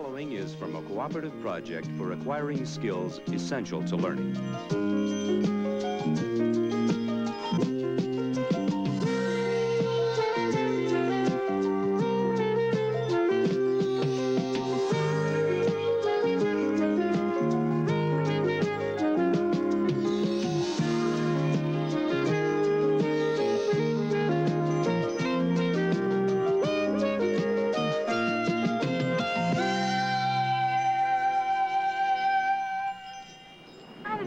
following is from a cooperative project for acquiring skills essential to learning.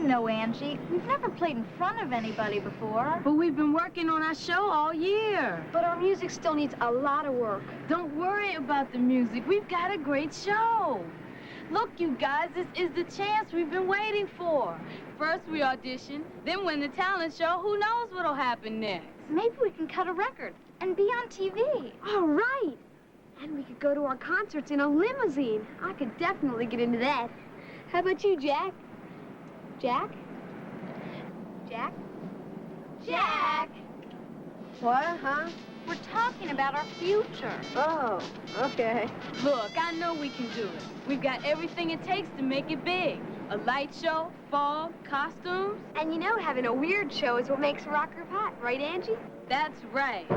No, Angie. We've never played in front of anybody before. But we've been working on our show all year. But our music still needs a lot of work. Don't worry about the music. We've got a great show. Look, you guys, this is the chance we've been waiting for. First we audition, then win the talent show. Who knows what'll happen next? Maybe we can cut a record and be on TV. All right. And we could go to our concerts in a limousine. I could definitely get into that. How about you, Jack? Jack? Jack? Jack! What, huh? We're talking about our future. Oh, okay. Look, I know we can do it. We've got everything it takes to make it big. A light show, fog, costumes. And you know, having a weird show is what makes a rock group hot, right, Angie? That's right.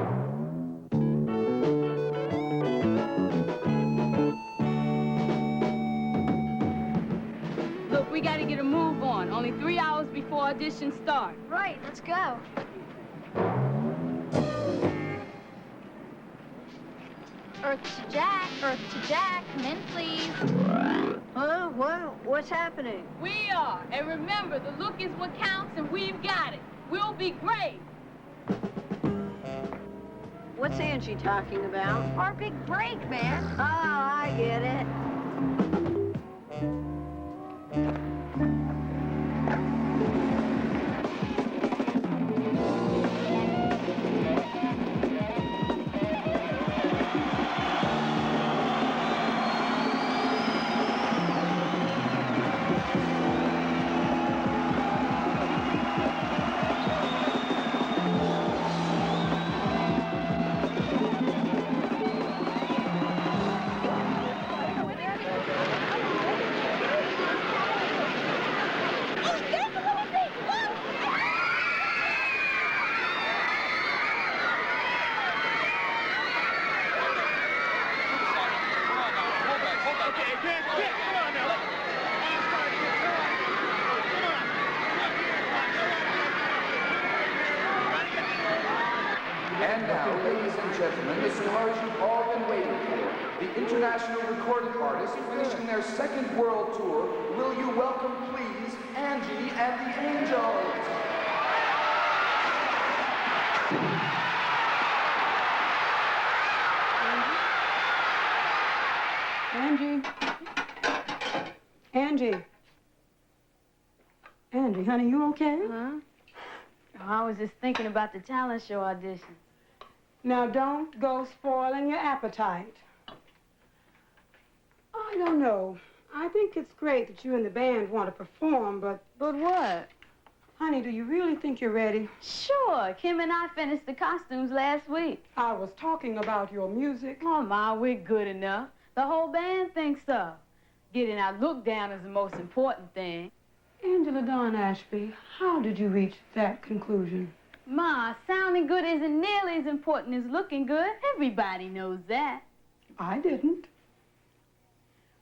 Look, we gotta get a move on. Only 3 hours before auditions start. Right, let's go. Earth to Jack, Earth to Jack, come in, please. Huh? What's happening? We are. And remember, the look is what counts, and we've got it. We'll be great. What's Angie talking about? Our big break, man. Oh, I get it. And now, ladies and gentlemen, the stars you've all been waiting for, the international recording artists finishing their second world tour. Will you welcome, please, Angie and the Angels? Angie, honey, you okay? Huh? Oh, I was just thinking about the talent show audition. Now, don't go spoiling your appetite. I don't know. I think it's great that you and the band want to perform, but... But what? Honey, do you really think you're ready? Sure. Kim and I finished the costumes last week. I was talking about your music. Oh, Ma, we're good enough. The whole band thinks so. Getting our look down is the most important thing. Angela Dawn Ashby, how did you reach that conclusion? Ma, sounding good isn't nearly as important as looking good. Everybody knows that. I didn't.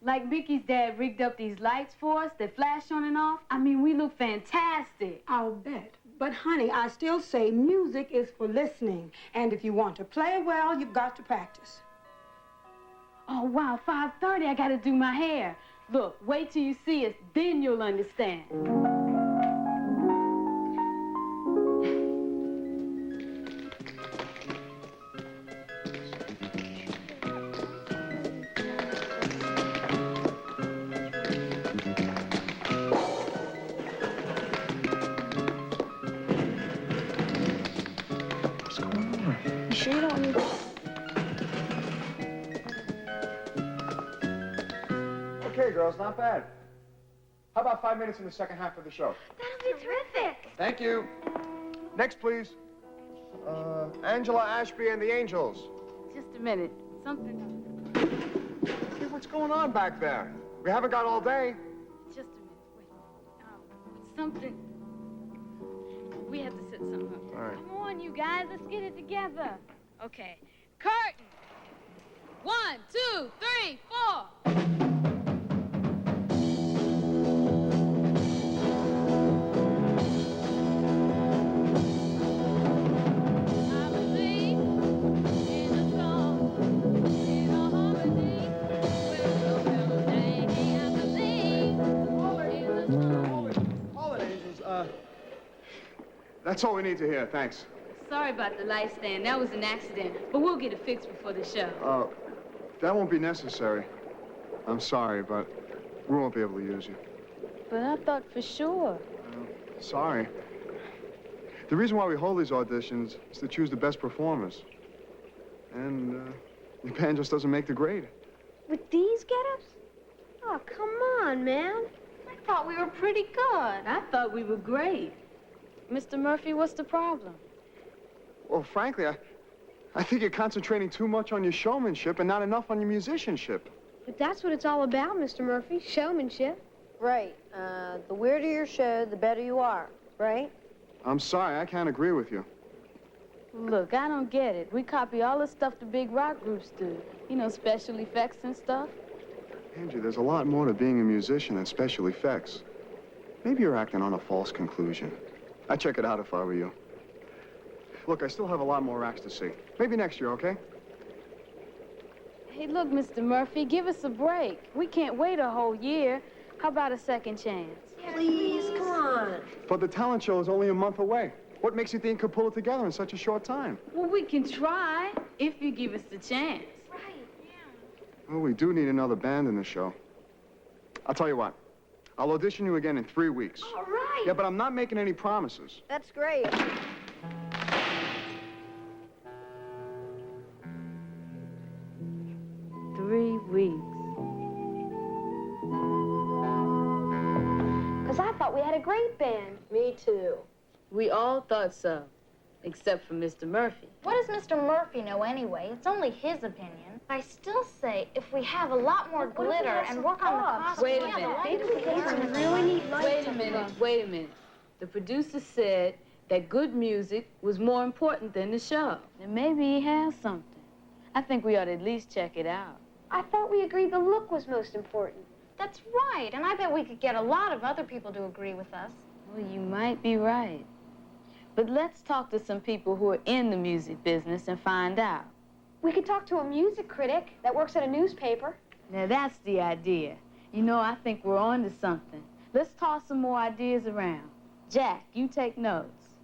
Like Vicky's dad rigged up these lights for us that flash on and off. I mean, we look fantastic. I'll bet. But, honey, I still say music is for listening. And if you want to play well, you've got to practice. Oh, wow, 5:30, I gotta do my hair. Look, wait till you see us, then you'll understand. What's going on? You sure you don't need to... Okay, girls, not bad. How about 5 minutes in the second half of the show? That'll be terrific. Thank you. Next, please. Angela Ashby and the Angels. Just a minute. Something... Hey, we're What's going on back there? We haven't got all day. Just a minute, wait. Something. We have to set something up. All right. Come on, you guys, let's get it together. Okay. Curtain. 1, 2, 3, 4. That's all we need to hear, thanks. Sorry about the light stand. That was an accident. But we'll get it fixed before the show. That won't be necessary. I'm sorry, but we won't be able to use you. But I thought for sure. Sorry. The reason why we hold these auditions is to choose the best performers. And the band just doesn't make the grade. With these get-ups? Oh, come on, man. I thought we were pretty good. I thought we were great. Mr. Murphy, what's the problem? Well, frankly, I think you're concentrating too much on your showmanship and not enough on your musicianship. But that's what it's all about, Mr. Murphy, showmanship. Right. The weirder your show, the better you are, right? I'm sorry, I can't agree with you. Look, I don't get it. We copy all the stuff the big rock groups do. You know, special effects and stuff. Angie, there's a lot more to being a musician than special effects. Maybe you're acting on a false conclusion. I'd check it out if I were you. Look, I still have a lot more acts to see. Maybe next year, okay? Hey, look, Mr. Murphy, give us a break. We can't wait a whole year. How about a second chance? Please, come on. But the talent show is only a month away. What makes you think you could pull it together in such a short time? Well, we can try if you give us the chance. Well, we do need another band in the show. I'll tell you what. I'll audition you again in 3 weeks. All right. Yeah, but I'm not making any promises. That's great. Three weeks. Because I thought we had a great band. Me too. We all thought so, except for Mr. Murphy. What does Mr. Murphy know anyway? It's only his opinion. I still say if we have a lot more glitter and work on the costumes. Wait a minute. Wait a minute. The producer said that good music was more important than the show. And maybe he has something. I think we ought to at least check it out. I thought we agreed the look was most important. That's right, and I bet we could get a lot of other people to agree with us. Well, you might be right. But let's talk to some people who are in the music business and find out. We could talk to a music critic that works at a newspaper. Now, that's the idea. You know, I think we're on to something. Let's toss some more ideas around. Jack, you take notes.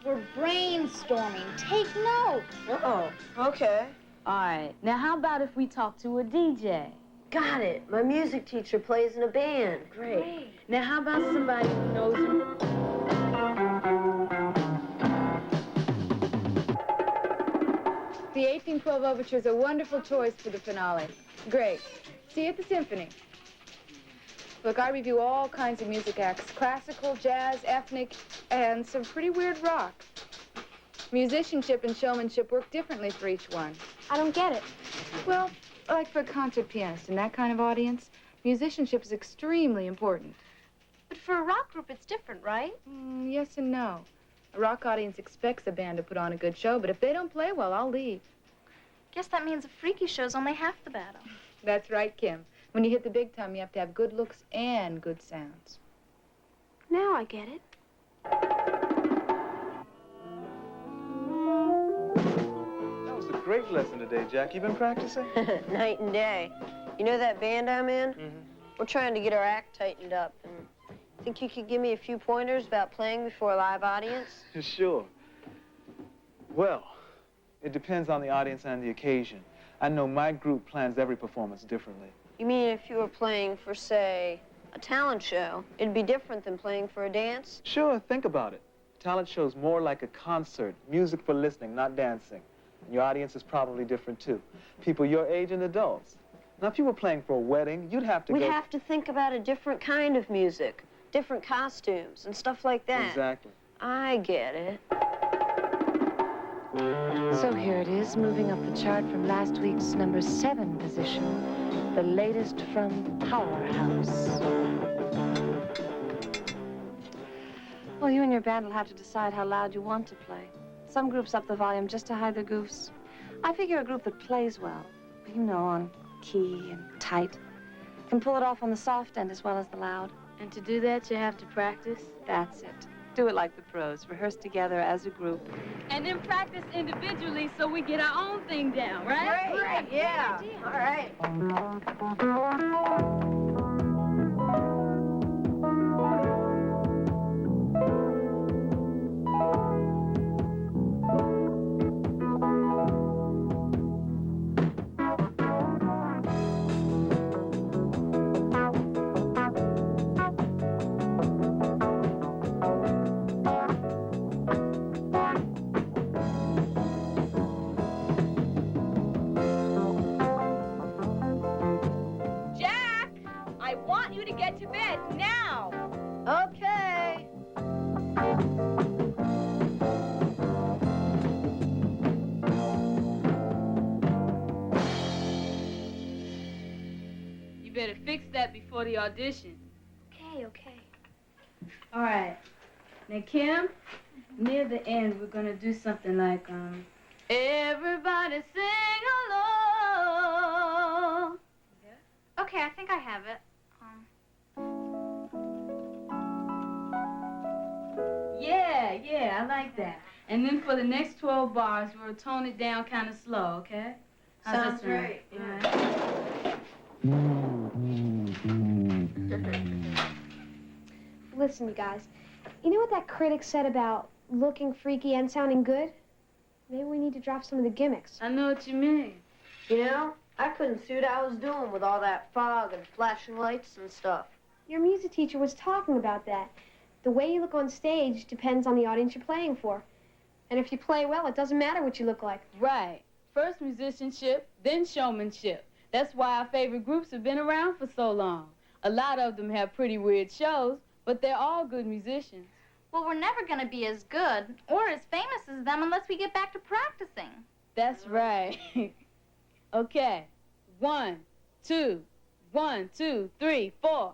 We're brainstorming. Take notes. Uh-oh. Okay. All right. Now, how about if we talk to a DJ? Got it. My music teacher plays in a band. Great. Now, how about somebody who knows... The 1812 Overture is a wonderful choice for the finale. Great. See you at the Symphony. Look, I review all kinds of music acts. Classical, jazz, ethnic, and some pretty weird rock. Musicianship and showmanship work differently for each one. I don't get it. Well, like for a concert pianist and that kind of audience, musicianship is extremely important. But for a rock group, it's different, right? Yes and no. A rock audience expects a band to put on a good show, but if they don't play well, I'll leave. Guess that means a freaky show's only half the battle. That's right, Kim. When you hit the big time, you have to have good looks and good sounds. Now I get it. That was a great lesson today, Jack. You been practicing? Night and day. You know that band I'm in? Mm-hmm. We're trying to get our act tightened up. And think you could give me a few pointers about playing before a live audience? Sure. Well, it depends on the audience and the occasion. I know my group plans every performance differently. You mean if you were playing for, say, a talent show, it'd be different than playing for a dance? Sure, think about it. Talent show's more like a concert, music for listening, not dancing. And your audience is probably different, too. People your age and adults. Now, if you were playing for a wedding, you'd have to We'd have to think about a different kind of music, different costumes, and stuff like that. Exactly. I get it. So here it is, moving up the chart from last week's number 7 position, the latest from Powerhouse. Well, you and your band will have to decide how loud you want to play. Some groups up the volume just to hide their goofs. I figure a group that plays well, you know, on key and tight, can pull it off on the soft end as well as the loud. And to do that, you have to practice? That's it. Do it like the pros. Rehearse together as a group. And then practice individually so we get our own thing down, right? Great, yeah. All right. Okay. You better fix that before the audition. Okay. All right. Now, Kim, near the end, we're going to do something like, everybody sing along. Yeah. Okay, I think I have it. Yeah, I like that. And then for the next 12 bars, we'll tone it down kind of slow, okay? Sounds great. Yeah. Listen, you guys. You know what that critic said about looking freaky and sounding good? Maybe we need to drop some of the gimmicks. I know what you mean. You know, I couldn't see what I was doing with all that fog and flashing lights and stuff. Your music teacher was talking about that. The way you look on stage depends on the audience you're playing for. And if you play well, it doesn't matter what you look like. Right. First musicianship, then showmanship. That's why our favorite groups have been around for so long. A lot of them have pretty weird shows, but they're all good musicians. Well, we're never going to be as good or as famous as them unless we get back to practicing. That's right. Okay. 1, 2, 1, 2, 3, 4.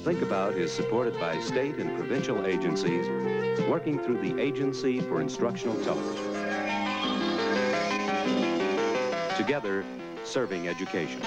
Thinkabout is supported by state and provincial agencies working through the Agency for Instructional Television. Together, serving education.